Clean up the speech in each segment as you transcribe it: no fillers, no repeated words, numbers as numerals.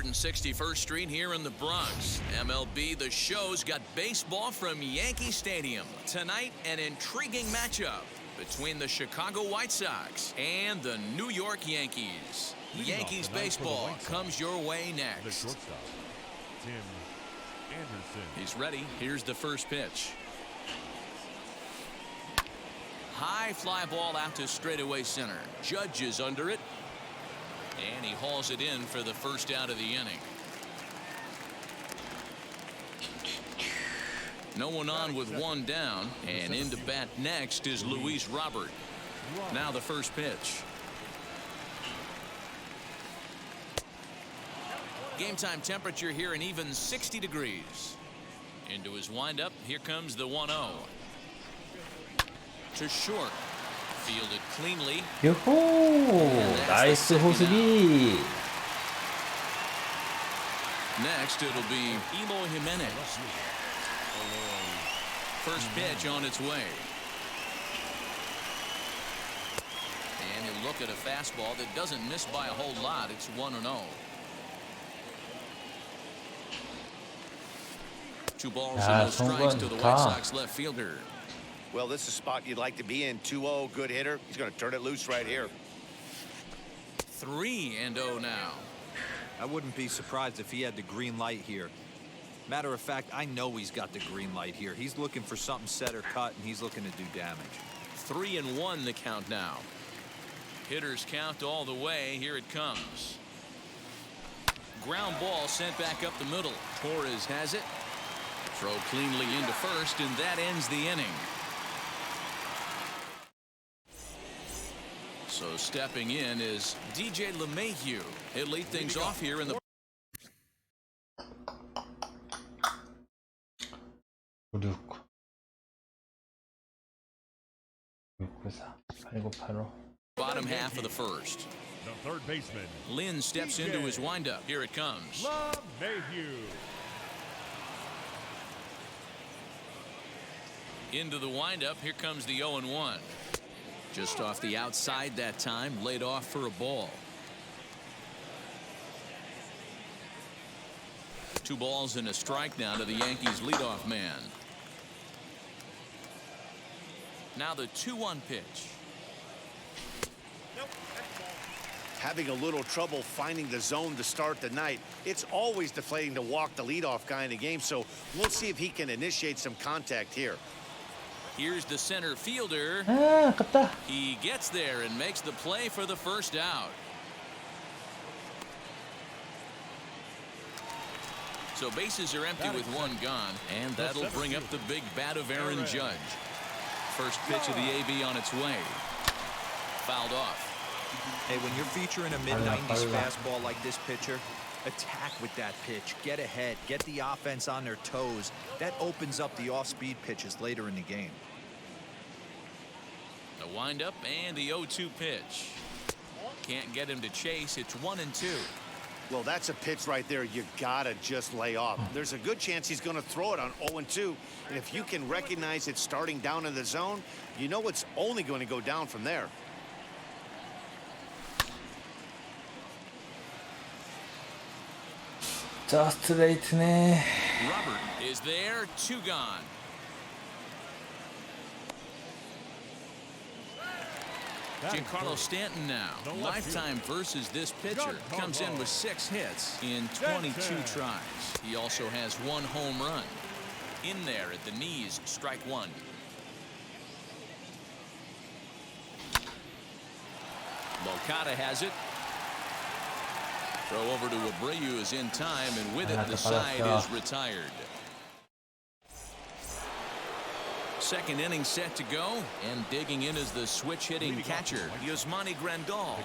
161st Street here in the Bronx. MLB The Show's got baseball from Yankee Stadium. Tonight, an intriguing matchup between the Chicago White Sox and the New York Yankees. Yankees baseball comes your way next. The shortstop, Tim Anderson. He's ready. Here's the first pitch. High fly ball out to straightaway center. Judge is under it. And he hauls it in for the first out of the inning. No one on with one down. And in to bat next is Luis Robert. Now the first pitch. Game time temperature here an even 60 degrees. Into his windup. Here comes the 1-0. To short. Fielded cleanly. 요호! 나이스 호수비! Next it'll be Eloy Jimenez. First pitch on its way. And he'll look at a fastball that doesn't miss by a whole lot. It's 1-0. 2 balls and no strikes to the White Sox left fielder. Well, this is a spot you'd like to be in. 2-0, good hitter. He's going to turn it loose right here. 3-0 now. I wouldn't be surprised if he had the green light here. Matter of fact, I know he's got the green light here. He's looking for something set or cut, and he's looking to do damage. 3-1 the count now. Hitters count all the way. Here it comes. Ground ball sent back up the middle. Torres has it. Throw cleanly into first, and that ends the inning. So stepping in is DJ LeMahieu. He'll lead things off here in the 96 694 8985 bottom half of the first. The third baseman, Lynn steps into his windup. Here it comes. LeMahieu. Into the windup. Here comes the 0-1. Just off the outside that time, laid off for a ball. 2 balls and a strike now to the Yankees leadoff man. Now the 2-1 pitch. Having a little trouble finding the zone to start the night. It's always deflating to walk the leadoff guy in the game, so we'll see if he can initiate some contact here. Here's the center fielder. 아깝다. He gets there and makes the play for the first out. So bases are empty with 1 gone, and that'll bring up the big bat of Aaron Judge. First pitch of the AB on its way. Fouled off. Hey, when you're featuring a mid-90s fastball like this pitcher, attack with that pitch. Get ahead. Get the offense on their toes. That opens up the off-speed pitches later in the game. The windup and the 0-2 pitch. Can't get him to chase. It's 1-2. Well, that's a pitch right there you gotta just lay off. There's a good chance he's going to throw it on 0-2, and if you can recognize it starting down in the zone, you know it's only going to go down from there. 자, 스트레이트네. Robert is there. 2 gone. Giancarlo Stanton now. Lifetime versus this pitcher. Comes in with 6 hits in 22 tries. He also has 1 home run. In there at the knees, strike 1. Moncada has it. Throw over to Abreu is in time, and with it the side is retired. Second inning set to go, and digging in is the switch hitting catcher, Yasmani Grandal.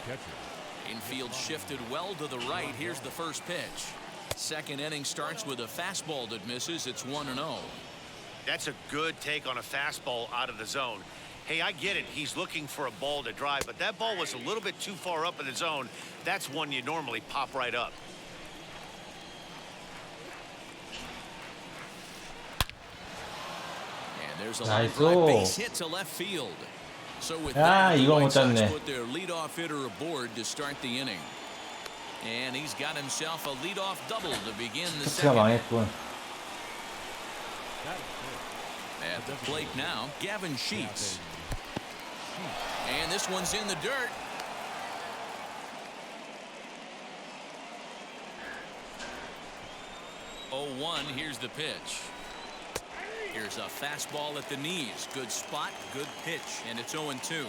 Infield shifted well to the right. Here's the first pitch. Second inning starts with a fastball that misses. It's 1-0. That's a good take on a fastball out of the zone. Hey, I get it. He's looking for a ball to drive, but that ball was a little bit too far up in the zone. That's one you normally pop right up. And there's a line drive base hit to left field. So with that, the 이거 못 White Sox 잡네. put their leadoff hitter aboard to start the inning. And he's got himself a leadoff double to begin the 피치가 second. 망했군. At the plate now, Gavin Sheets. And this one's in the dirt. Oh, 1, here's the pitch. Here's a fastball at the knees. Good spot, good pitch, and it's 0-2.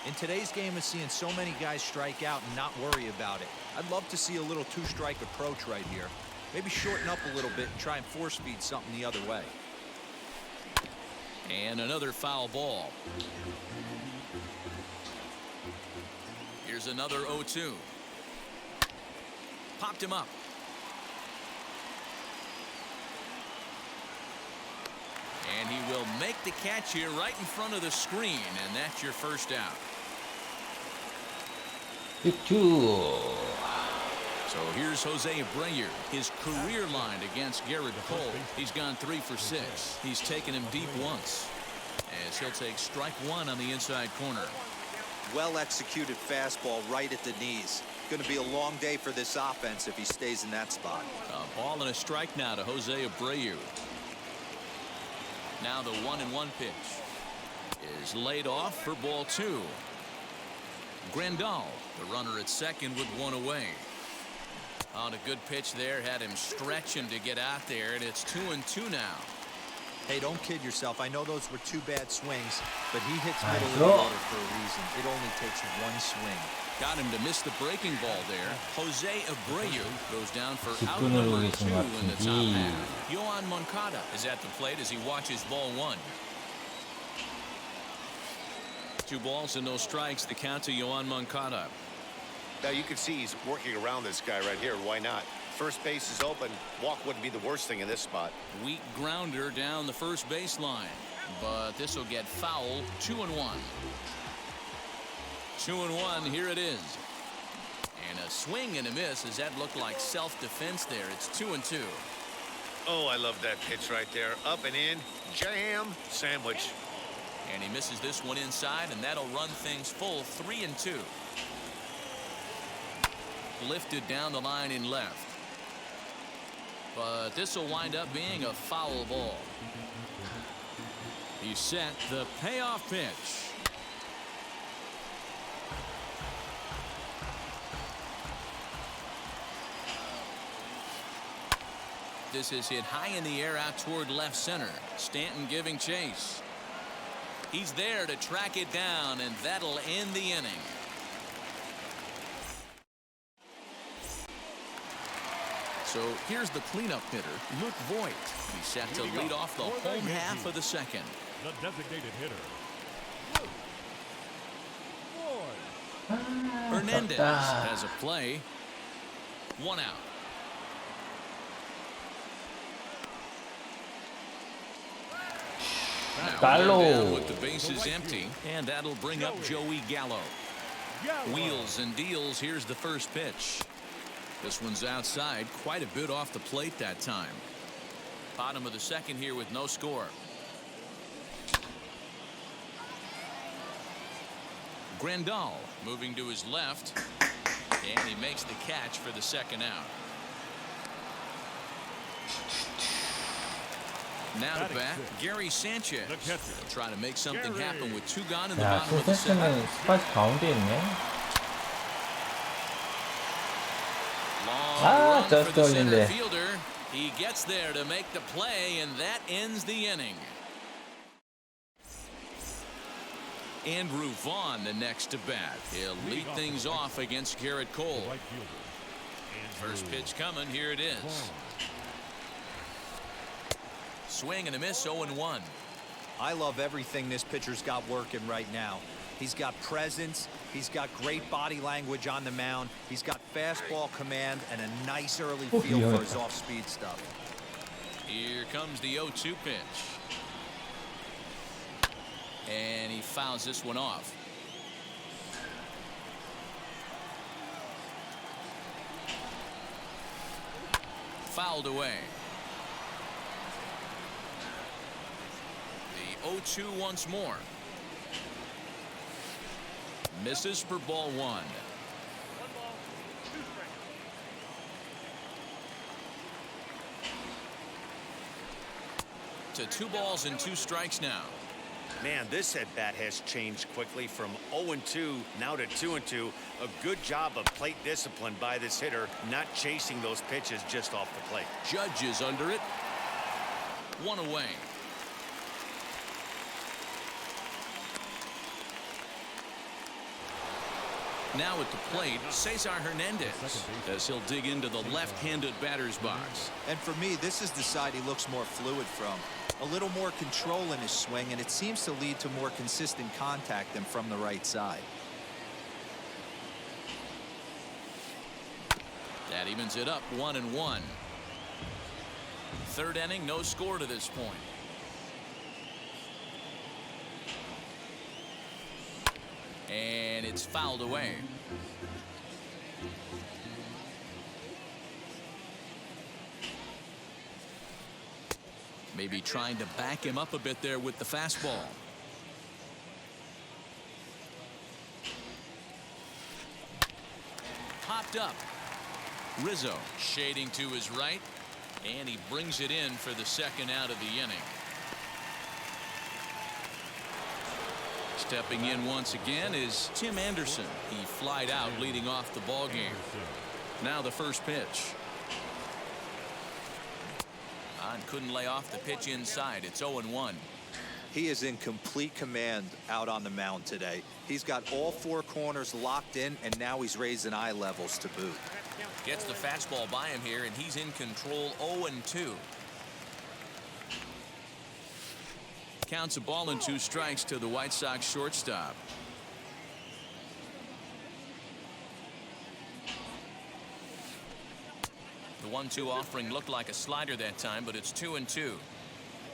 In today's game of seeing so many guys strike out and not worry about it, I'd love to see a little two-strike approach right here. Maybe shorten up a little bit and try and force feed something the other way. And another foul ball. Here's another 0-2. Popped him up. And he will make the catch here right in front of the screen, and that's your first out. 2-2. So here's Jose Abreu, his career line against Garrett Cole. He's gone 3 for 6. He's taken him deep once, as he'll take strike 1 on the inside corner. Well executed fastball right at the knees. Going to be a long day for this offense if he stays in that spot. A ball and a strike now to Jose Abreu. Now the 1-1 pitch is laid off for ball 2. Grandal, the runner at second with 1 away. On a good pitch there, had him stretching to get out there, and it's 2-2 now. Hey, don't kid yourself. I know those were 2 bad swings, but he hits middle of the throw. order for a reason. It only takes 1 swing. Got him to miss the breaking ball there. Jose Abreu goes down for out 뒷분을 number 보고 2 계신 것 in the top 같은데. half. Yohan Moncada is at the plate as he watches ball 1. 2 balls and no strikes. The count to Yohan Moncada. Now you can see he's working around this guy right here. Why not? First base is open. Walk wouldn't be the worst thing in this spot. Weak grounder down the first baseline, but this will get foul. 2-1. 2-1. Here it is. And a swing and a miss. As that looked like self-defense there. It's 2-2. Oh, I love that pitch right there. Up and in. Jam. Sandwich. And he misses this one inside, and that'll run things full. 3-2. Lifted down the line in left. But this will wind up being a foul ball. He set the payoff pitch. This is hit high in the air out toward left center. Stanton giving chase. He's there to track it down, and that'll end the inning. So here's the cleanup hitter, Luke Voigt. He's set to lead off the home half of the second. The designated hitter. Hernandez has a play. 1 out. Now Gallo. one down with the bases empty, and that'll bring up Joey Gallo. Wheels and deals. Here's the first pitch. This one's outside, quite a bit off the plate that time. Bottom of the second here with no score. Grandal moving to his left, and he makes the catch for the second out. Now to bat, Gary Sanchez. Trying to make something happen with 2 gone in the 야, bottom of the second. 소세스는 스파이크 가운데 있네. Long Ah, run just for the center 올린데. fielder. He gets there to make the play, and that ends the inning. Andrew Vaughn the next to bat. He'll lead things off against Garrett Cole. First pitch coming. Here it is. Swing and a miss. 0-1. I love everything this pitcher's got working right now. He's got presence. He's got great body language on the mound. He's got fastball command and a nice early feel for his off-speed stuff. Here comes the 0-2 pitch. And he fouls this one off. Fouled away. The 0-2 once more. Misses for ball 1. to 2 balls and 2 strikes now. Man, this at bat has changed quickly from 0-2 now to 2-2. A good job of plate discipline by this hitter, not chasing those pitches just off the plate. Judge is under it. 1 away. Now at the plate, Cesar Hernandez, as he'll dig into the left-handed batter's box. And for me, this is the side he looks more fluid from. A little more control in his swing, and it seems to lead to more consistent contact than from the right side. That evens it up 1-1. Third inning, no score to this point. And it's fouled away. Maybe trying to back him up a bit there with the fastball. Popped up. Rizzo shading to his right, and he brings it in for the second out of the inning. Stepping in once again is Tim Anderson. He flied out leading off the ball game. Now the first pitch. And couldn't lay off the pitch inside. It's 0-1. He is in complete command out on the mound today. He's got all 4 corners locked in, and now he's raising eye levels to boot. Gets the fastball by him here, and he's in control. 0-2. Counts a ball and 2 strikes to the White Sox shortstop. The 1-2 offering looked like a slider that time, but it's 2-2.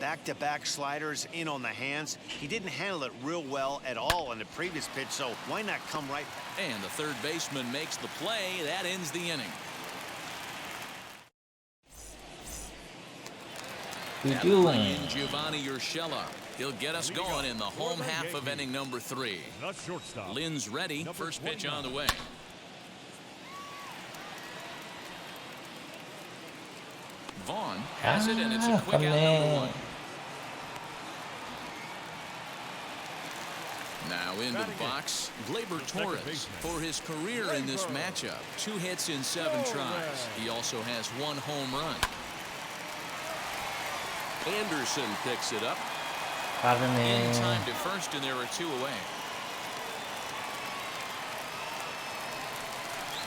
Back-to-back sliders in on the hands. He didn't handle it real well at all on the previous pitch, so why not come right? And the third baseman makes the play. That ends the inning. That'll bring in Giovanni Urshela. He'll get us going in the home half of inning number 3. The shortstop. Lynn's ready. First pitch on the way. Vaughn has it, and it's a quick out number 1. Now into the box, Gleyber Torres for his career in this matchup. 2 hits in 7 tries. He also has 1 home run. Anderson picks it up. In time to first, and there are 2 away.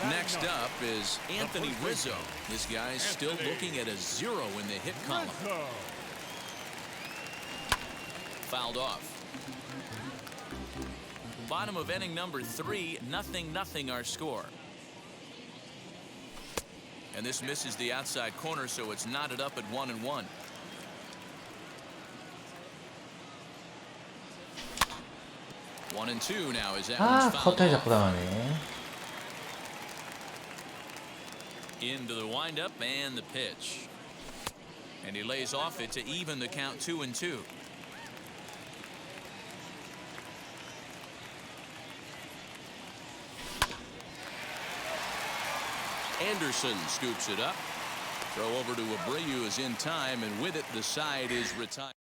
Next up is Anthony Rizzo. This guy's still looking at a 0 in the hit column. Fouled off. Bottom of inning number 3, 0-0 our score. And this misses the outside corner, so it's knotted up at 1-1. One and 2 now as that one's fouled 커터에 off. 자꾸 당하네. Into the windup and the pitch. And he lays off it to even the count 2-2. Anderson scoops it up. Throw over to Abreu is in time, and with it the side is retired.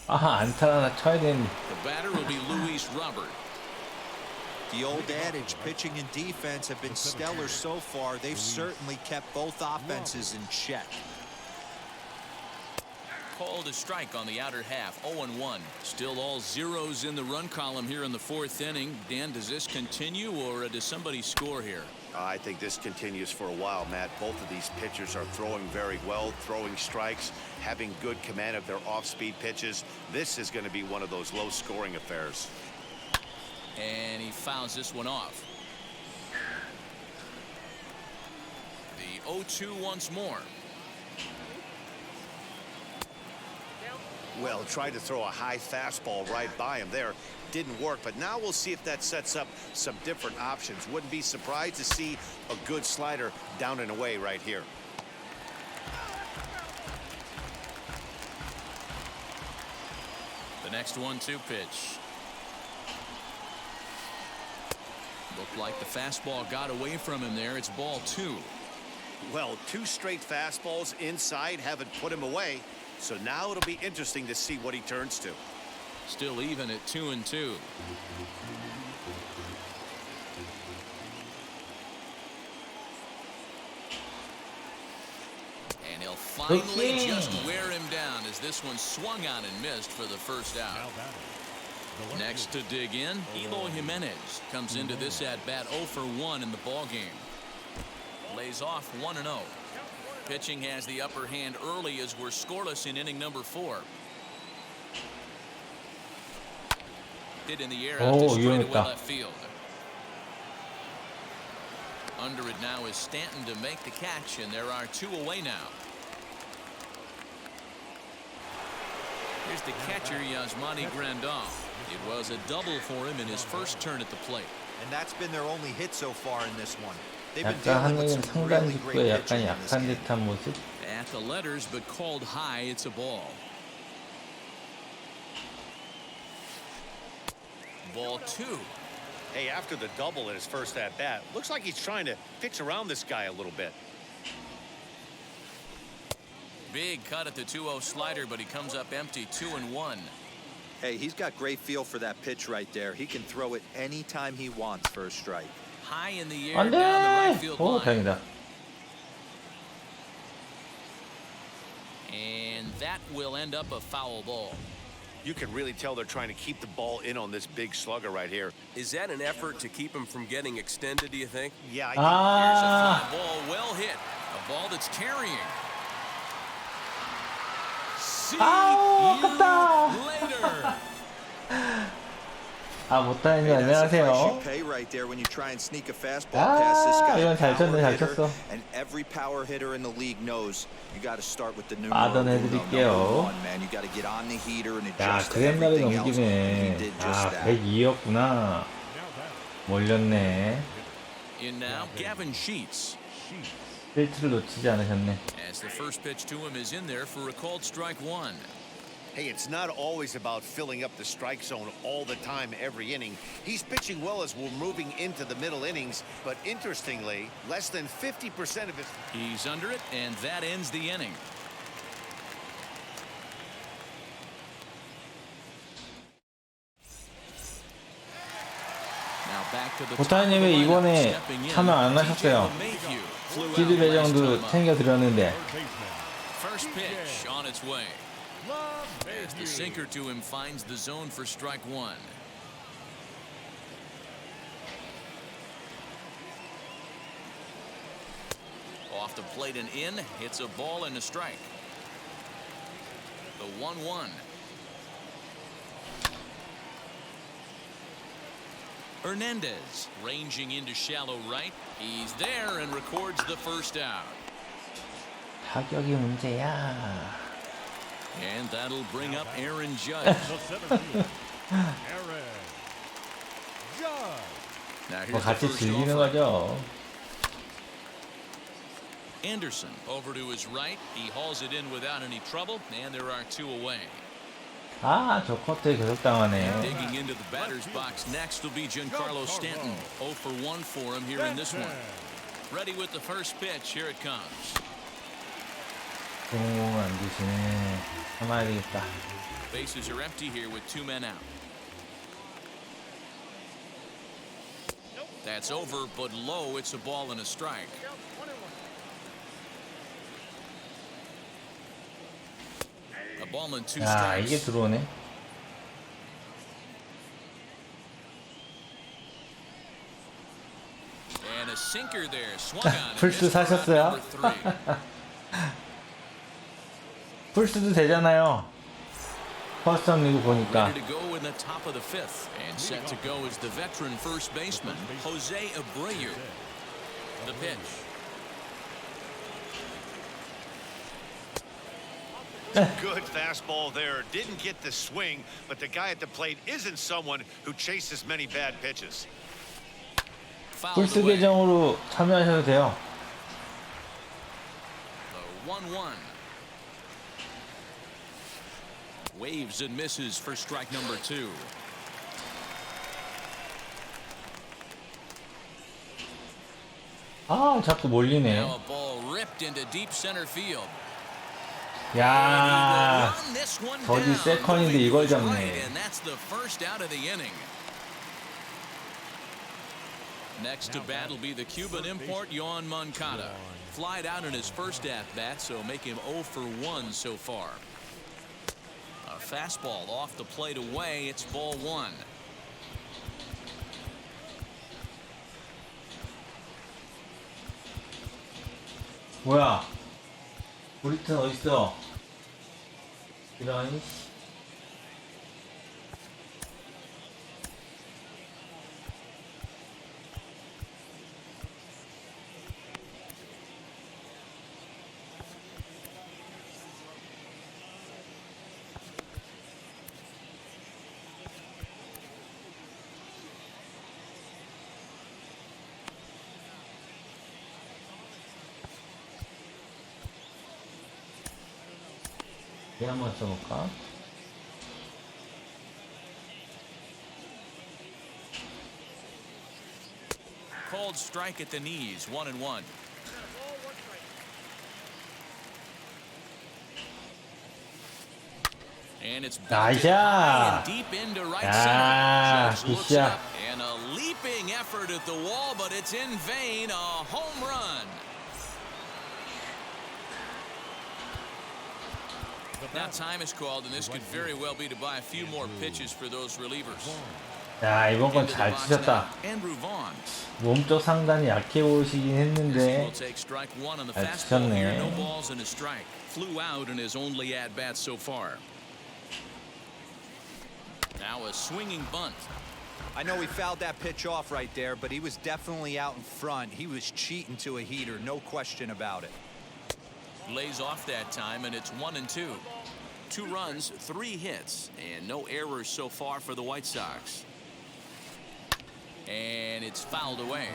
아하, 안타 하나 쳐야 되는데. The batter will be Luis Robert. The old adage, pitching and defense have been stellar so far. They've certainly kept both offenses in check. Called a strike on the outer half. 0-1. Still all zeros in the run column here in the 4th inning. Dan, does this continue, or does somebody score here? I think this continues for a while, Matt. Both of these pitchers are throwing very well, throwing strikes, having good command of their off-speed pitches. This is going to be one of those low-scoring affairs. And he fouls this one off. The 0-2 once more. Well, tried to throw a high fastball right by him there. Didn't work, but now we'll see if that sets up some different options. Wouldn't be surprised to see a good slider down and away right here. The next 1-2 pitch. Looked like the fastball got away from him there. It's ball 2. Well, 2 straight fastballs inside haven't put him away. So now it'll be interesting to see what he turns to. Still even at 2-2. And he'll finally just wear him down as this one swung on and missed for the first out. Next to dig in, Eloy Jimenez comes into this at-bat 0 for 1 in the ballgame. Lays off 1-0. Pitching has the upper hand early as we're scoreless in inning number 4. Hit in the air out to straightaway left field. Under it now is Stanton to make the catch, and there are 2 away now. Here's the catcher, Yasmani Grandal. It was a double for him in his first turn at the plate. And that's been their only hit so far in this one. They've been 약간 dealing with 한국인 some 상단 really 직구에 great 약간 pitching in this 약한 game. 듯한 모습. At the letters, but called high. It's a ball. Ball 2. Hey, after the double in his first at-bat, looks like he's trying to pitch around this guy a little bit. Big cut at the 2-0 slider, but he comes up empty. 2-1. Hey, he's got great feel for that pitch right there. He can throw it anytime he wants for a strike. High in the air 안 down the right 돼! field 오, line. 다행이다. And that will end up a foul ball. You can really tell they're trying to keep the ball in on this big slugger right here. Is that an effort to keep him from getting extended, do you think? Yeah, I think Here's a 아, fly ball, well hit. A ball that's carrying. See 아우, you 아깝다. later. 아, 못하는 줄 Hey, that's the price you 안녕하세요. pay right there when you try and sneak a fastball past this 아, guy. 이건 잘 쳤네, 잘 Power hitter, 쳤어. and every power hitter in the league knows you got to start with the numero 받아내드릴게요. number 1, man. You got to get on the heater and 야, adjust to 그랜날이 everything else. And he 넘기네. did just 아, that. 102였구나. 몰렸네. In now, Gavin Sheets. 필트를 놓치지 않으셨네. As the first pitch to him is in there for a called strike 1. Hey, it's not always about filling up the strike zone all the time every inning. He's pitching well as we're moving into the middle innings, but interestingly, less than 50% of his... He's under it, and that ends the inning. Now back to the top of the 보타님 왜 lineup, 이번에 stepping in, 참여 안 TJ 하셨어요? LeMahieu flew out 시드 last 배정도 time up. 챙겨드렸는데. First pitch on its way. As the sinker to him finds the zone for strike 1. Off the plate and in, hits a ball and a strike. The 1-1. Hernandez ranging into shallow right. He's there and records the first out. 타격이 문제야. And that'll bring up Aaron Judge. The center fielder, Aaron Judge. Now 뭐 here's the 같이 first 즐기는 offer. 거죠. Anderson over to his right. He hauls it in without any trouble, and there are 2 away. 아, 저 커트에 계속 당하네. Digging into the batter's box next will be Giancarlo Stanton. 0 for 1 for him here in this one. Ready with the first pitch. Here it comes. 공공을 안 주시네. 참아야 되겠다. Bases are empty here with 2 men out. That's over, but low. It's a ball and a strike. A ball and 2 야, 이게 strikes. 들어오네. And a sinker there. Swung on. 풀스 사셨어요? 풀스도 되잖아요. 퍼스트 리그 보니까. Ready to go in the top of the 5th. And set to go is the veteran first baseman, Jose Abreu. The pitch. Good fastball there. Didn't get the swing, but the guy at the plate isn't someone who chases many bad pitches. Fouled 풀스 away. 계정으로 참여하셔도 돼요. The 1-1. Waves and misses for strike number 2. 아, 자꾸 몰리네. Now a ball ripped into deep center field. 야, Run this one 저기 down. 세컨인데 이걸 잡네. And that's the first out of the inning. Next to bat will be the Cuban import, Yoan Moncada. Flied out in his first at-bat, so make him 0 for 1 so far. A fastball off the plate away. It's ball 1. 뭐야? 우리 팀 어딨어? 이런. 얘 한번 써볼까? Called strike at the knees, 1-1. And it's 나이스! deep into right 야, center. Judge looks 굿샷. up and a leaping effort at the wall, but it's in vain. A home run. Now time is called, and this could very well be to buy a few more pitches for those relievers. 야, 이번 건 Into the 잘 box 치셨다. now, Andrew Vaughn. 몸쪽 상단이 약해 보이시긴 했는데 Will take strike 1 on the 잘 fastball here. 치셨네. No balls and a strike. Flew out in his only at bat so far. Now a swinging bunt. I know he fouled that pitch off right there, but he was definitely out in front. He was cheating to a heater, no question about it. Lays off that time, and it's 1-2. 2 runs, 3 hits, and no errors so far for the White Sox. And it's fouled away.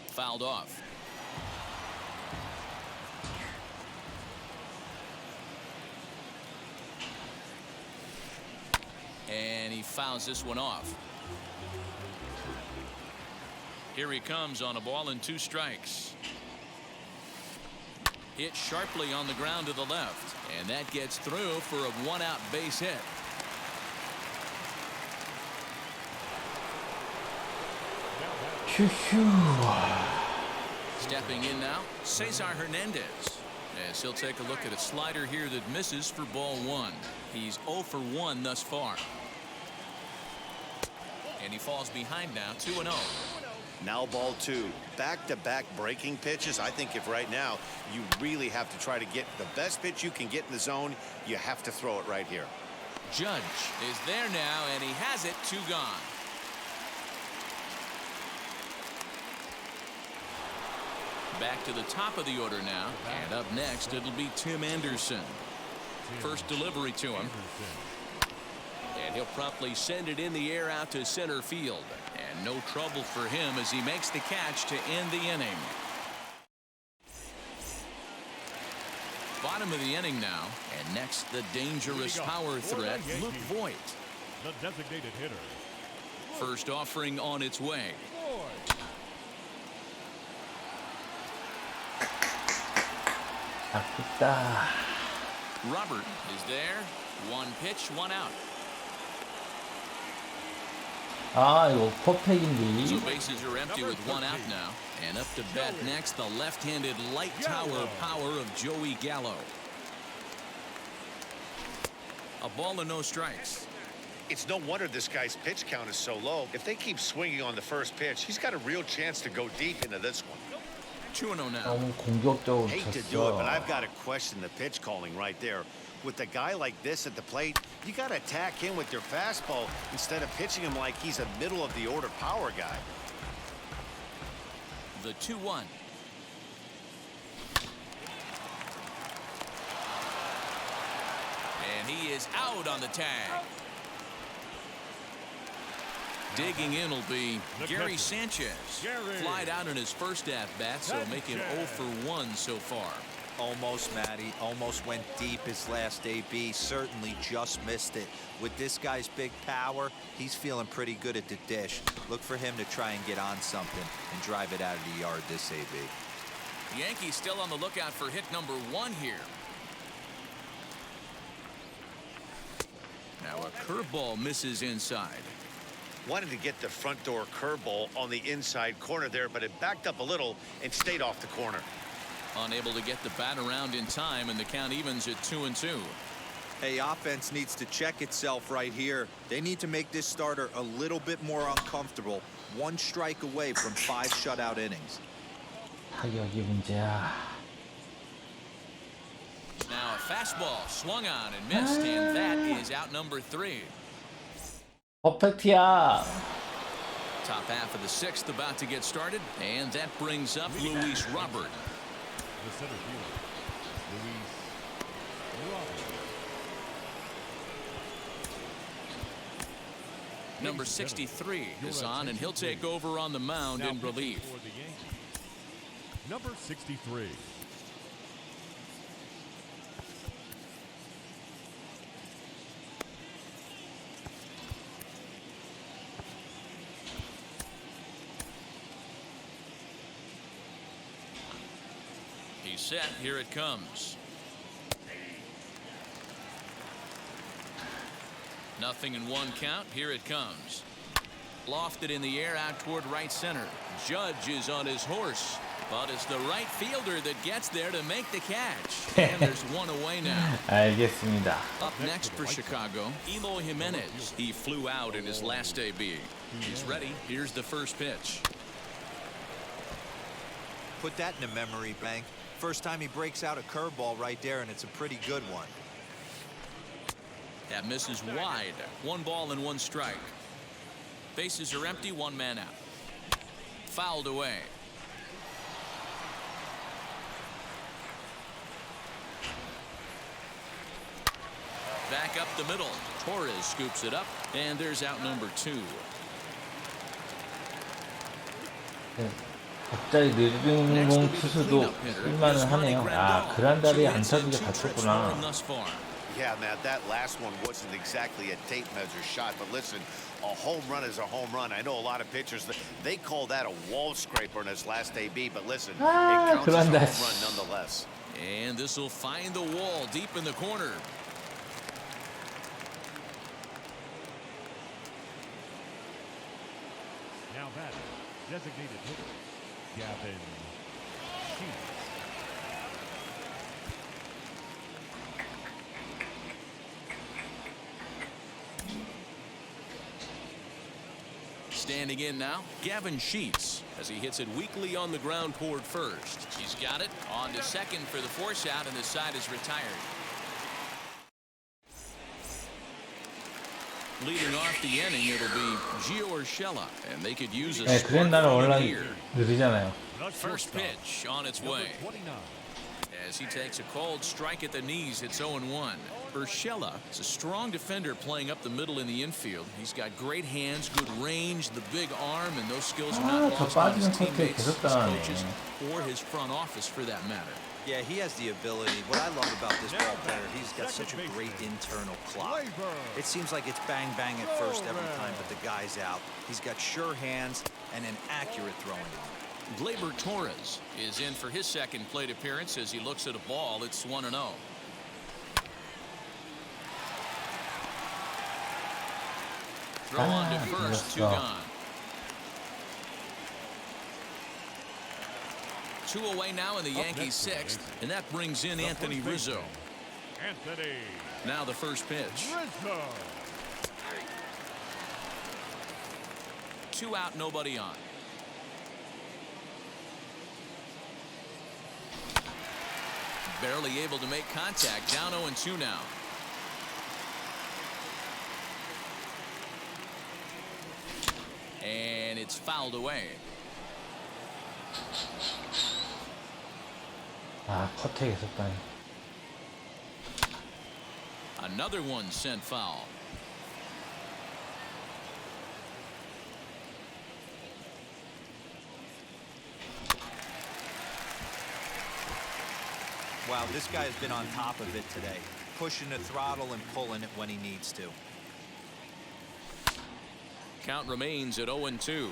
Fouled off. And he fouls this one off. Here he comes on a ball and 2 strikes. Hit sharply on the ground to the left, and that gets through for a 1-out base hit. 휴휴. Stepping in now, Cesar Hernandez. As he'll take a look at a slider here that misses for ball 1. He's 0 for 1 thus far. And he falls behind now, 2-0. Now ball 2. Back-to-back breaking pitches. I think if right now you really have to try to get the best pitch you can get in the zone, you have to throw it right here. Judge is there now, and he has it. 2 gone. Back to the top of the order now, and up next it'll be Tim Anderson. First delivery to him, and he'll promptly send it in the air out to center field, and no trouble for him as he makes the catch to end the inning. Bottom of the inning now, and next the dangerous power threat, Luke Voigt. The designated hitter. First offering on its way. 아쉽다. Robert is there. 1 pitch, 1 out. 아, 이거 So 퍼펙인데. bases are empty with 1 out now. And up to bat next, the left-handed light tower power of Joey Gallo. A ball and no strikes. It's no wonder this guy's pitch count is so low. If they keep swinging on the first pitch, he's got a real chance to go deep into this one. 2-0 now. 너무 공격적으로 Hate to do it, but I've 쳤어. got to question the pitch calling right there. With a guy like this at the plate, you got to attack him with your fastball instead of pitching him like he's a middle of the order power guy. The 2-1. And he is out on the tag. Digging in will be Gary Sanchez. Flied out in his first at-bat, so make him 0 for 1 so far. Almost, Matty. Almost went deep his last AB. Certainly just missed it. With this guy's big power, he's feeling pretty good at the dish. Look for him to try and get on something and drive it out of the yard this AB. The Yankees still on the lookout for hit number 1 here. Now a curveball misses inside. Wanted to get the front door curveball on the inside corner there, but it backed up a little and stayed off the corner. Unable to get the bat around in time, and the count evens at 2-2. Hey, offense needs to check itself right here. They need to make this starter a little bit more uncomfortable. 1 strike away from 5 shutout innings. 타격이 문제야. Now a fastball swung on and missed, and that is out number 3. 퍼펙트야. Top half of the 6th about to get started, and that brings up Luis Robert. The center fielder, Luis Robert. Number 63 is on, and he'll take over on the mound Now in relief. pitching for the Yankees, number 63. He's set. Here it comes. Nothing in 1 count. Here it comes. Lofted in the air out toward right center. Judge is on his horse, but it's the right fielder that gets there to make the catch. And there's 1 away now. 알겠습니다. Up next for Chicago, Eloy Jimenez. He flew out in his last AB. He's ready. Here's the first pitch. Put that in a memory bank. First time he breaks out a curveball right there, and it's a pretty good one. That misses wide. 1 ball and 1 strike. Bases are empty. 1 man out. Fouled away. Back up the middle. Torres scoops it up, and there's out number 2. 갑자기 느리는 공 투수도 쓸만은 하네요. 아, 그란다리 안 차는 게 다쳤구나. Yeah, Matt, that last one wasn't exactly a tape measure shot, but listen, a home run is a home run. I know a lot of pitchers, they call that a wall scraper in his last AB, but listen, it counts as a home run nonetheless. And this will find the wall deep in the corner. Now that designated hitter, Gavin Sheets. Standing in now, Gavin Sheets, as he hits it weakly on the ground toward first. He's got it on to second for the force out, and the side is retired. Leading off the inning, it'll be Gio Urshela, and they could use a 네, start 그랜다는 from 원래 here. 느리잖아요. First pitch on its way. 29. As he takes a cold strike at the knees, it's 0-1. Urshela is a strong defender playing up the middle in the infield. He's got great hands, good range, the big arm, and those skills are not 저 lost on his 빠지는 선택 teammates, his 계속 당하네. coaches, or his front office for that matter. Yeah, he has the ability. What I love about this ball player, he's got such a great internal clock. It seems like it's bang bang at first every time, but the guy's out. He's got sure hands and an accurate throwing arm. Gleyber Torres is in for his second plate appearance as he looks at a ball. It's 1-0. Throw on to first, 2 gone. 2 away now in the Yankees' 6th, and that brings in Anthony Rizzo. Anthony Now the first pitch. Rizzo. 2 out, nobody on. Barely able to make contact. Down 0-2 now. And it's fouled away. 아, 커트에 있었다니. Another one sent foul. Wow, this guy has been on top of it today, pushing the throttle and pulling it when he needs to. Count remains at 0-2.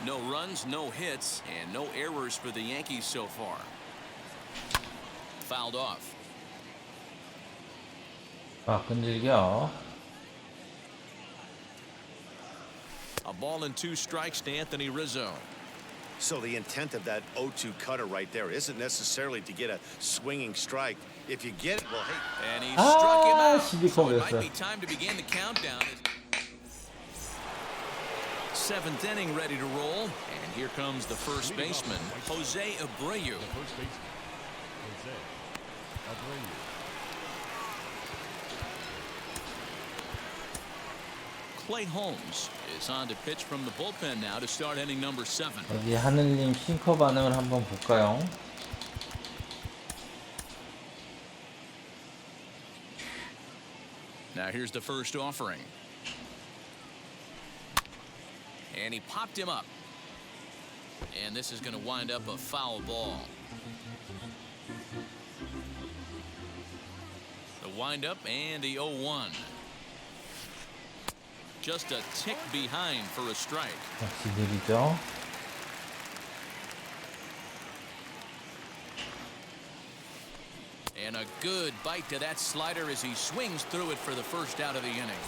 No runs, no hits, and no errors for the Yankees so far. Fouled off. 아, 끈질겨. A ball and 2 strikes to Anthony Rizzo. So the intent of that 0-2 cutter right there isn't necessarily to get a swinging strike. If you get it, well, hey. And he struck him out. 12 So it might 컵이었어요. be time to begin the countdown. 7th inning ready to roll. And here comes the first baseman, Jose Abreu. The first baseman, Jose Abreu. Clay Holmes is on to pitch from the bullpen now to start inning number 7. 여기 하늘님 싱커 반응을 한번 볼까요? Now here's the first offering. And he popped him up. And this is going to wind up a foul ball. The windup and the 0-1. Just a tick behind for a strike. 역시 느리죠. And a good bite to that slider as he swings through it for the first out of the inning.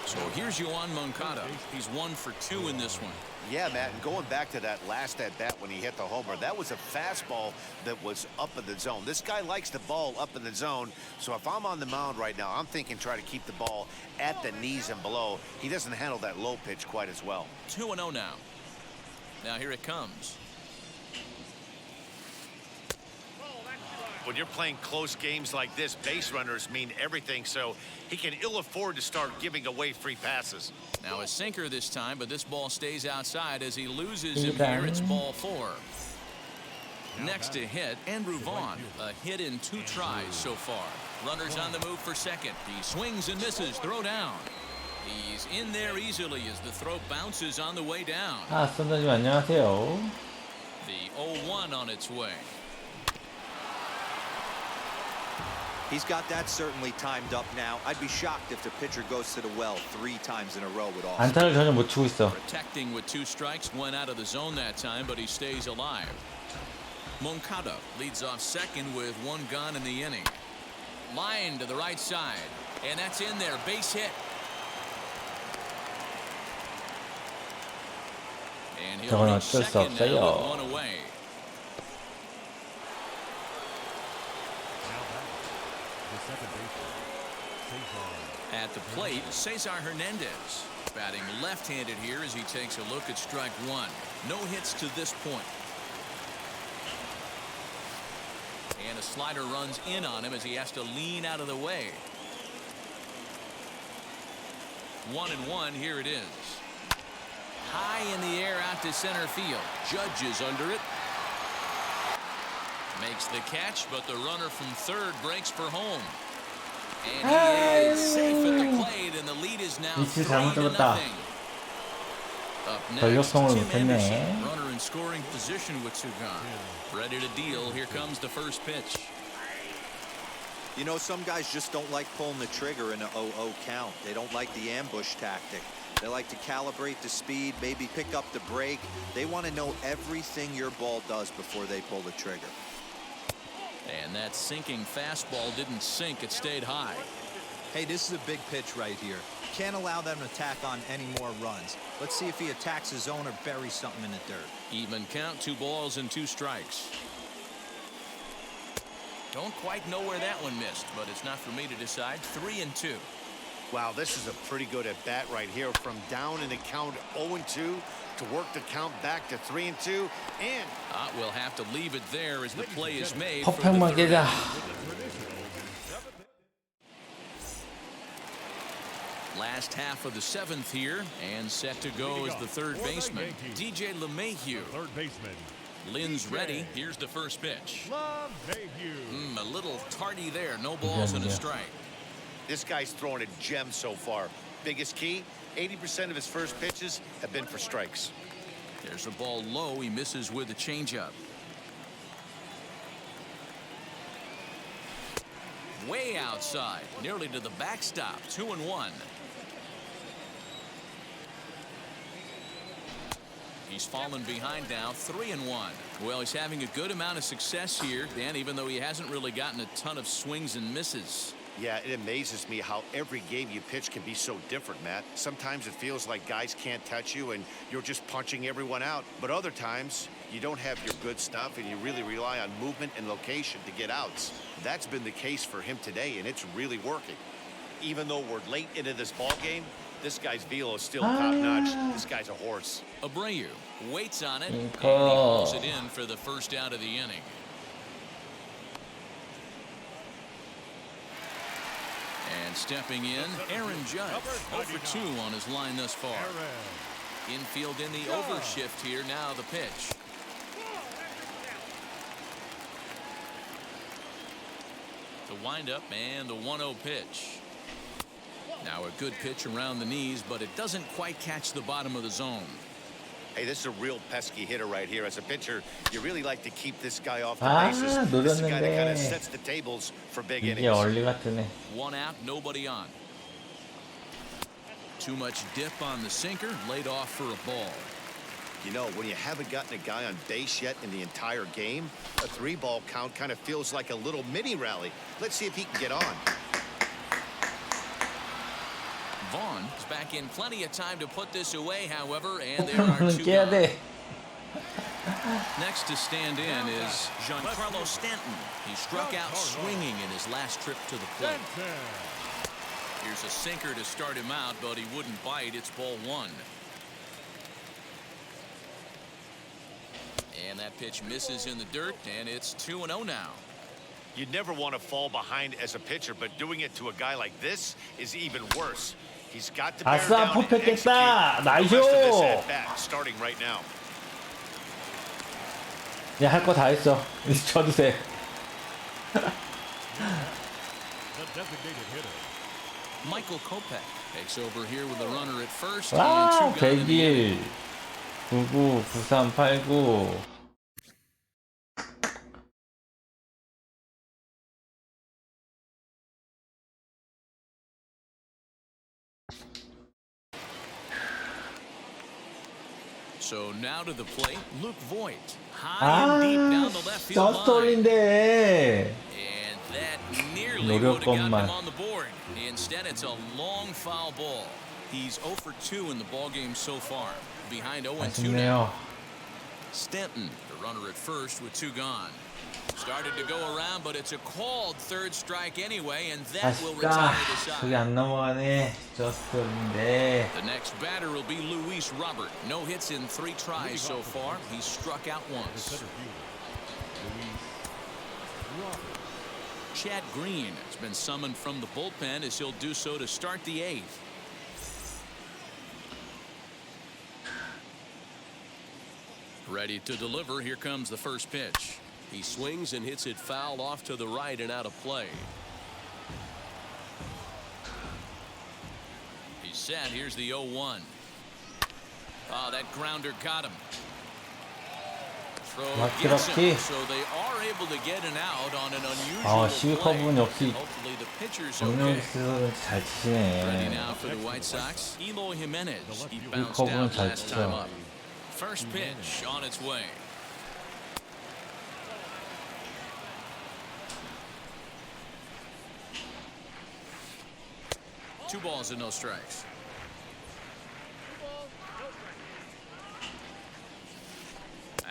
So here's Yoan Moncada. He's 1 for 2 in this one. Yeah, Matt, and going back to that last at-bat when he hit the homer, that was a fastball that was up in the zone. This guy likes the ball up in the zone, so if I'm on the mound right now, I'm thinking try to keep the ball at the knees and below. He doesn't handle that low pitch quite as well. 2-0 now. Now here it comes. When you're playing close games like this, base runners mean everything, so he can ill afford to start giving away free passes. Now a sinker this time, but this ball stays outside as he loses him here. It's ball 4. Next to hit, Andrew Vaughn. A hit in 2 tries so far. Runners on the move for second. He swings and misses. Throw down. He's in there easily as the throw bounces on the way down. 아, 선생님 안녕하세요. The 0-1 on its way. He's got that certainly timed up now. I'd be shocked if the pitcher goes to the well 3 times in a row with Austin. 안타를 전혀 못 치고 있어. Protecting with 2 strikes, went out of the zone that time, but he stays alive. Moncada leads off second with 1 gone in the inning. Line to the right side, and that's in there. Base hit. And he'll 저건 be 어쩔 수 second now with 없어요. 1 away. The second baseman, Cesar. At the plate, Cesar Hernandez. Batting left-handed here as he takes a look at strike 1. No hits to this point. And a slider runs in on him as he has to lean out of the way. 1-1, here it is. High in the air out to center field. Judge is under it. Makes the catch, but the runner from third breaks for home. And he is safe at the plate, and the lead is now 3-0. Up next, 전력성을 Tim 못했네. Anderson, runner in scoring position with 2 gone. Ready to deal. Here comes the first pitch. You know, some guys just don't like pulling the trigger in a 0-0 count. They don't like the ambush tactic. They like to calibrate the speed, maybe pick up the break. They want to know everything your ball does before they pull the trigger. And that sinking fastball didn't sink. It stayed high. Hey, this is a big pitch right here. Can't allow them to tack on any more runs. Let's see if he attacks his zone or buries something in the dirt. Even count, 2 balls and 2 strikes. Don't quite know where that one missed, but it's not for me to decide. 3-2. Wow, this is a pretty good at-bat right here. From down in the count 0-2 to work the count back to 3-2. And We'll have to leave it there as the play is made. 퍼펙만 깨자. Last half of the 7th here, and set to go as the third baseman, DJ LeMahieu. Third baseman, Lynn's ready. Here's the first pitch. LeMahieu. A little tardy there. No balls and a strike. this guy's throwing a gem so far. Biggest key, 80% of his first pitches have been for strikes. There's a ball low. He misses with a changeup. way outside, nearly to the backstop. 2-1. He's fallen behind now, 3-1. Well, he's having a good amount of success here, Dan, even though he hasn't really gotten a ton of swings and misses. Yeah, it amazes me how every game you pitch can be so different, Matt. Sometimes it feels like guys can't touch you and you're just punching everyone out. But other times, you don't have your good stuff and you really rely on movement and location to get outs. That's been the case for him today, and it's really working. Even though we're late into this ball game, this guy's velo is still top-notch. This guy's a horse. Abreu waits on it, and he pulls it in for the first out of the inning. And stepping in, Aaron Judge, 0 for 2 on his line thus far. Infield in the overshift here, now the pitch. The windup and the 1-0 pitch. Now a good pitch around the knees, but it doesn't quite catch the bottom of the zone. Hey, this is a real pesky hitter right here. As a pitcher, you really like to keep this guy off the bases. This is a guy that kind of sets the tables for big innings. One out, nobody on. Too much dip on the sinker, laid off for a ball. You know, when you haven't gotten a guy on base yet in the entire game, a 3-ball count kind of feels like a little mini rally. Let's see if he can get on. Vaughn is back in plenty of time to put this away, however, and there are 2 gone. Next to stand in is Giancarlo Stanton. He struck out swinging in his last trip to the plate. Here's a sinker to start him out, but he wouldn't bite. It's ball 1. And that pitch misses in the dirt, and it's 2-0 now. You never want to fall behind as a pitcher, but doing it to a guy like this is even worse. He's got to bear down and execute the rest of this at-bat, starting right now. 야, 할 거 다 했어. 이제 쳐주세요. The designated hitter. Michael Kopech takes over here with a runner at first. 와, and 2 gone in the inning. 101, 99, 93, 89. So now to the plate, Luke Voigt. High and deep down the left field line. 저스톨인데. And that nearly would have got him on the board. Instead, it's a long foul ball. He's 0 for 2 in the ballgame so far. Behind 0-2 now. Stanton, the runner at first with 2 gone. Started to go around, but it's a called 3rd strike anyway, and that will retire the side. 그게 안 넘어가네. 저스톨인데. The next batter will be Luis Robert. No hits in 3 tries so far. He's struck out once. Chad Green has been summoned from the bullpen as he'll do so to start the 8th. Ready to deliver. Here comes the first pitch. He swings and hits it foul off to the right and out of play. He's set. Here's the 0-1. Oh, that grounder got him. Throw gets him, so they are able to get an out on an unusual 시브커브는 역시 Hopefully the pitcher's 정면 okay. 스스로는 잘 치시네. Ready now for the White Sox. Eloy Jimenez. He bounced 시브커브는 out 잘 last time 치죠. up. First pitch on its way. Two balls and no strikes.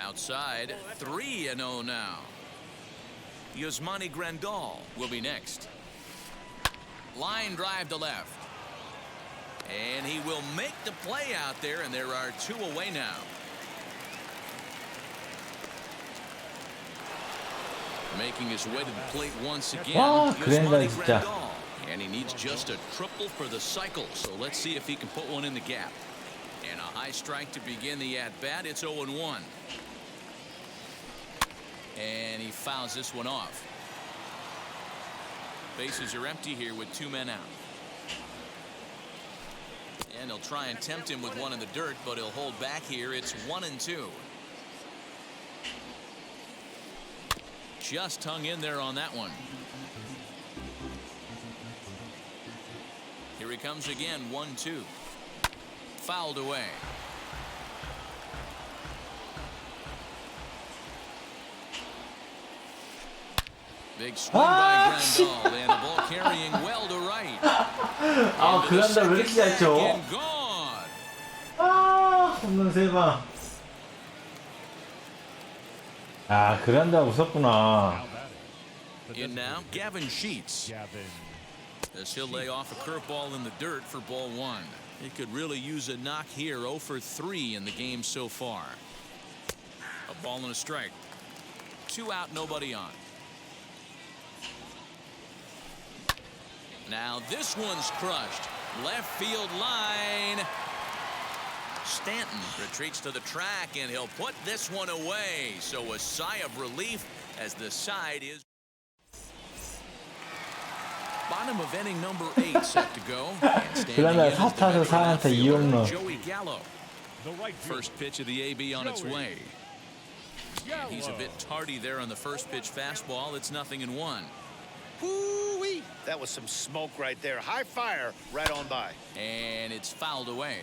Outside, 3-0 now. Yasmani Grandal will be next. Line drive to left. And he will make the play out there, and there are 2 away now. Making his way to the plate once again. Yasmani Grandal. And he needs just a triple for the cycle, so let's see if he can put one in the gap. And a high strike to begin the at-bat. It's 0-1. And he fouls this one off. Bases are empty here with 2 men out. And he'll try and tempt him with one in the dirt, but he'll hold back here. It's 1-2. Just hung in there on that one. Here he comes again, 1-2. Fouled away. Big swing by Grandal, and the ball carrying well to right. 아, 그란다 왜 이렇게 잘 쳐? And gone. 아, 홈런 3방. 아, 그란다 무섭구나. In now, Gavin Sheets. Gavin. As he'll lay off a curveball in the dirt for ball 1. He could really use a knock here. 0 for 3 in the game so far. A ball and a strike. 2 out, nobody on. Now this one's crushed. Left field line. Stanton retreats to the track, and he'll put this one away. So a sigh of relief as the side is. Bottom of inning number 8 set to go. And standing in is the veteran outfielder, Joey Gallo. The right field. First pitch of the AB on its way. And he's a bit tardy there on the first pitch fastball. It's 0-1. Woo-wee. That was some smoke right there. High fire right on by. And it's fouled away.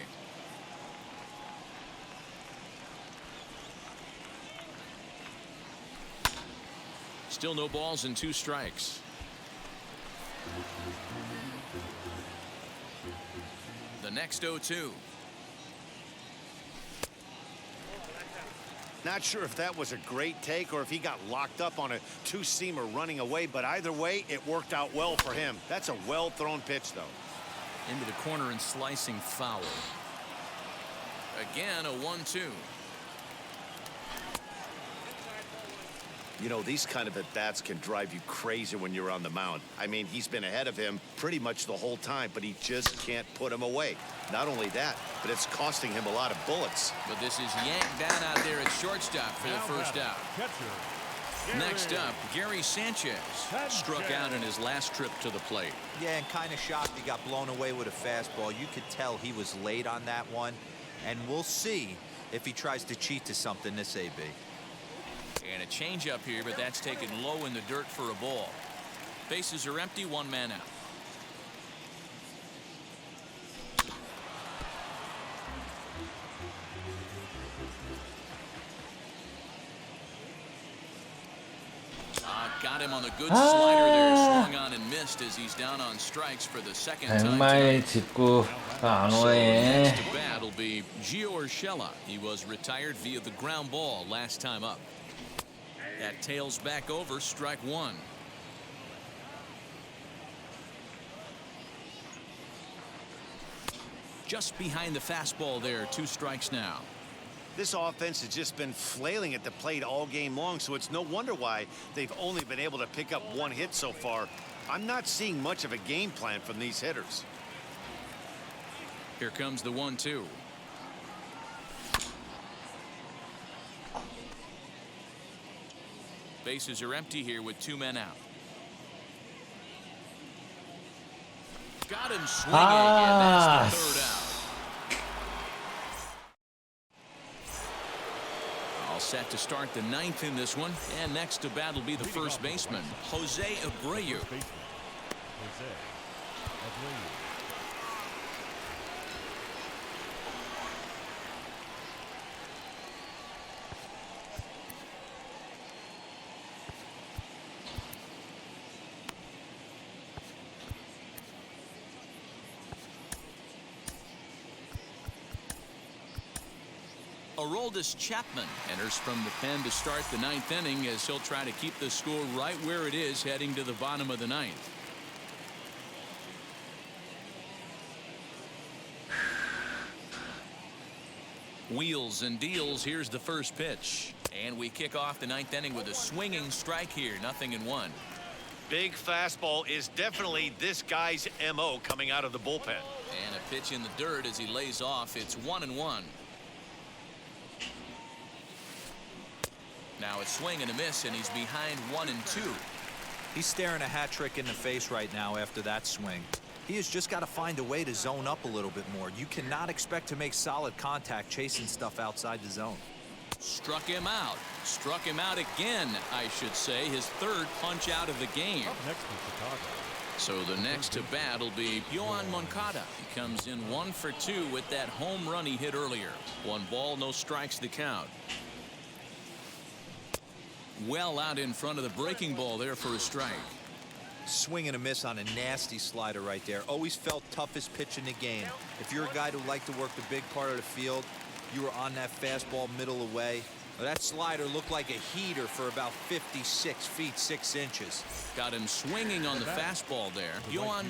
Still no balls and 2 strikes. The next 0-2. Not sure if that was a great take or if he got locked up on a two-seamer running away, but either way, it worked out well for him. That's a well-thrown pitch, though. Into the corner and slicing foul. Again, a 1-2. You know, these kind of at-bats can drive you crazy when you're on the mound. I mean, he's been ahead of him pretty much the whole time, but he just can't put him away. Not only that, but it's costing him a lot of bullets. But this is yanked down out there at shortstop for the first out. Catcher. Next up, Gary Sanchez struck out in his last trip to the plate. Yeah, and kind of shocked he got blown away with a fastball. You could tell he was late on that one, and we'll see if he tries to cheat to something this AB. And a changeup here, but that's taken low in the dirt for a ball. Bases are empty, 1 man out. Got him on the good slider there. Swung on and missed as he's down on strikes for the second time 정말 tonight. 직구가 안 So 오네. next to bat will be Gio Urshela. He was retired via the ground ball last time up. That tails back over, strike 1. Just behind the fastball there, 2 strikes now. This offense has just been flailing at the plate all game long, so it's no wonder why they've only been able to pick up 1 hit so far. I'm not seeing much of a game plan from these hitters. Here comes the 1-2. Bases are empty here with 2 men out. Got him swinging, and that's the 3rd out. All set to start the 9th in this one, and next to bat will be the first baseman, Jose Abreu. Jose Abreu. Aroldis Chapman enters from the pen to start the 9th inning as he'll try to keep the score right where it is heading to the bottom of the 9th. Wheels and deals. Here's the first pitch. And we kick off the 9th inning with a swinging strike here. 0-1. Big fastball is definitely this guy's MO coming out of the bullpen. And a pitch in the dirt as he lays off. It's 1-1. Now a swing and a miss, and he's behind 1-2. He's staring a hat trick in the face right now after that swing. He has just got to find a way to zone up a little bit more. You cannot expect to make solid contact chasing stuff outside the zone. Struck him out. Struck him out again, I should say. His 3rd punch out of the game. Up next to Chicago. So the next to bat will be Vaughn. He comes in 1 for 2 with that home run he hit earlier. 1 ball, no strikes the count. Well out in front of the breaking ball there for a strike. Swing and a miss on a nasty slider right there. Always felt toughest pitch in the game. If you're a guy who liked to work the big part of the field, you were on that fastball middle away. Well, that slider looked like a heater for about 56 feet 6 inches. Got him swinging on the fastball there. Vaughn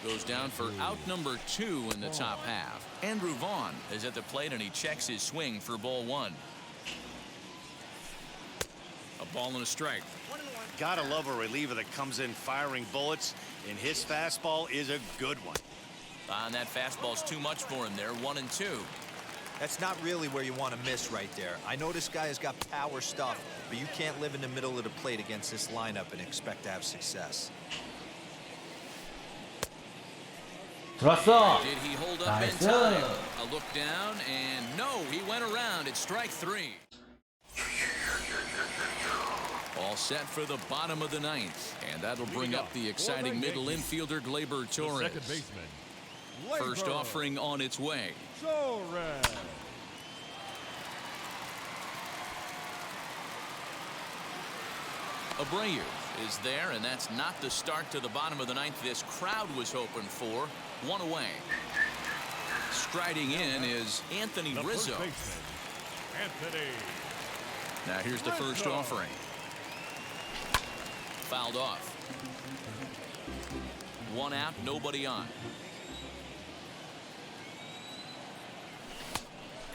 goes down for out number 2 in the top half. Andrew Vaughn is at the plate and he checks his swing for ball 1. A ball and a strike. Gotta love a reliever that comes in firing bullets, and his fastball is a good one. And that fastball's too much for him there. 1 and 2. That's not really where you want to miss right there. I know this guy has got power stuff, but you can't live in the middle of the plate against this lineup and expect to have success. 들어왔어. Did he hold up in 나이스. time? A look down, and no, he went around. It's strike 3. All set for the bottom of the 9th, and that'll bring up the exciting middle infielder Gleyber Torres. Second baseman. First offering on its way. Torres. Abreu is there, and that's not the start to the bottom of the 9th this crowd was hoping for. 1 away. Striding in is Anthony The Rizzo. first baseman, Anthony. Now here's the first Rizzo. offering. Fouled off. 1 out, nobody on.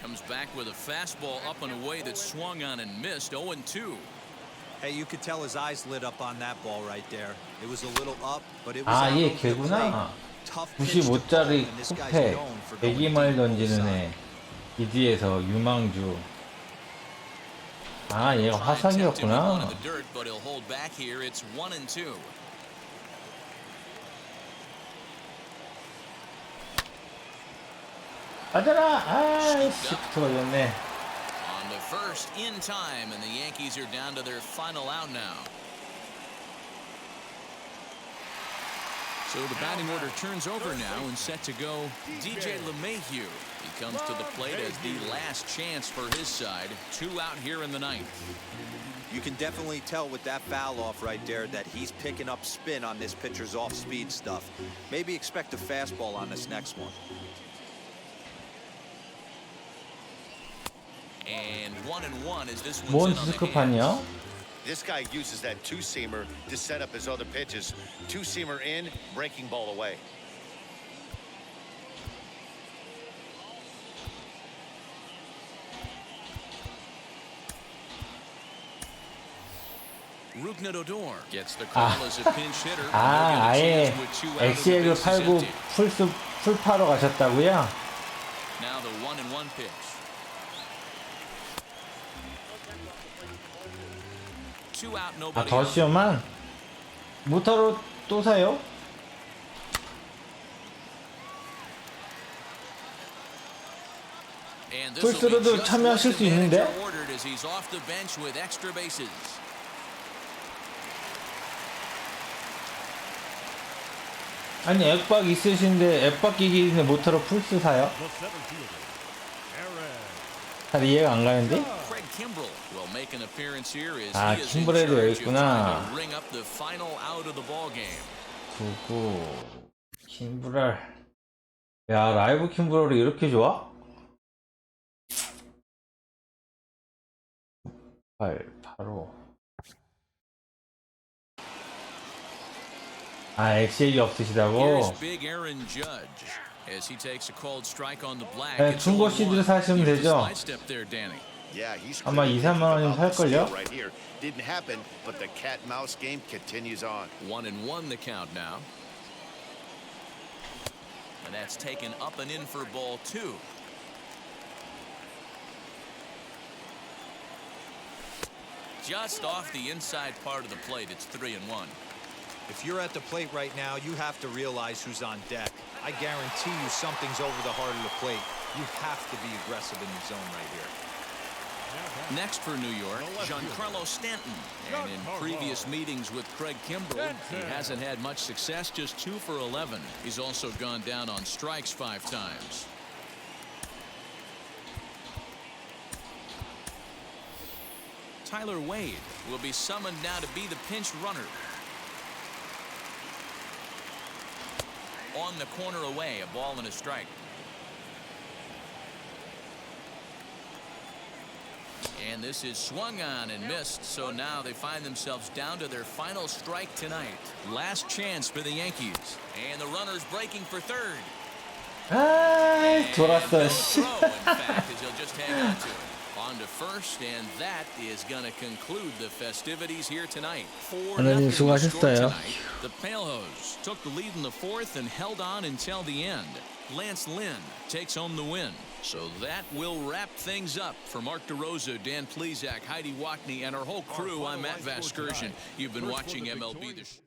Comes back with a fastball up and away that swung on and missed. 0-2. Hey, you could tell his eyes lit up on that ball right there. It was a little up, but it was 아, out 얘 over the plate. 걔구나. Tough pitch to pull, 95짜리 and this guy's 쿠페 known for going 100말 deep on the 던지는 side. 애. 이디에서 유망주. 아, 얘가 화상이었구나. The dirt, but he'll hold back here. It's 1-2. 맞아라. 아이씨, 붙어버렸네. On the first in time, and the Yankees are down to their final out now. So the batting order turns over now and set to go DJ LeMahieu. He comes to the plate as the last chance for his side. 2 out here in the 9th. You can definitely tell with that foul off right there that he's picking up spin on this pitcher's off-speed stuff. Maybe expect a fastball on this next one. And 1-1 as this one's 뭔 in on the 디스크판이야? hands. This guy uses that two-seamer to set up his other pitches. Two-seamer in, breaking ball away. Rougned Odor gets the call as a pinch hitter. 아, 아예 엑시액을 팔고 풀파로 가셨다고요? Now the 1-1 pitch. 2 out, 아, nobody. 더 시험한? 모터로 또 사요? And this will be 풀스로도 just 참여하실 what 수 the manager 있는데? ordered as he's off the bench with extra bases. 아니, 액박 있으신데 액박 끼기 있는 모터로 풀스 사요? The center fielder. Aaron. 잘 이해가 안 가는데? Craig Kimbrell will make an appearance here as 아, he is in 킴브렐도 charge 여기 of 있구나. trying to ring up the final out of the ball game. 구구 킴브랄. 야, 라이브 킴브랄이 이렇게 좋아? 885. 아, 엑시액이 없으시다고? Here's big Aaron Judge as he takes a cold strike on the black. 네, It's 중고 0-1. CD를 사시면 Here's the 되죠? slide step there, Danny. Yeah, he's 아마 2-3만 원이면 살걸요? right here. Didn't happen, but the cat and mouse game continues on. 1-1 the count now. And that's taken up and in for ball 2. Just off the inside part of the plate, it's 3-1. If you're at the plate right now, you have to realize who's on deck. I guarantee you something's over the heart of the plate. You have to be aggressive in the zone right here. Next for New York, Giancarlo Stanton. And in previous meetings with Craig Kimbrell, he hasn't had much success, just 2 for 11. He's also gone down on strikes 5 times. Tyler Wade will be summoned now to be the pinch runner. On the corner away, a ball and a strike. And this is swung on and missed, so now they find themselves down to their final strike tonight. Last chance for the Yankees. And the runner's breaking for third. 돌았어. And no throw, in fact, as he'll just hang on to it. On to first, and that is going to conclude the festivities here tonight. 4-0 수고하셨어요. tonight. The Palehose took the lead in the 4th and held on until the end. Lance Lynn takes home the win. So that will wrap things up. For Mark DeRosa, Dan Plesac, Heidi Wackney, and our whole crew, I'm Matt Vasgersian. You've been watching MLB.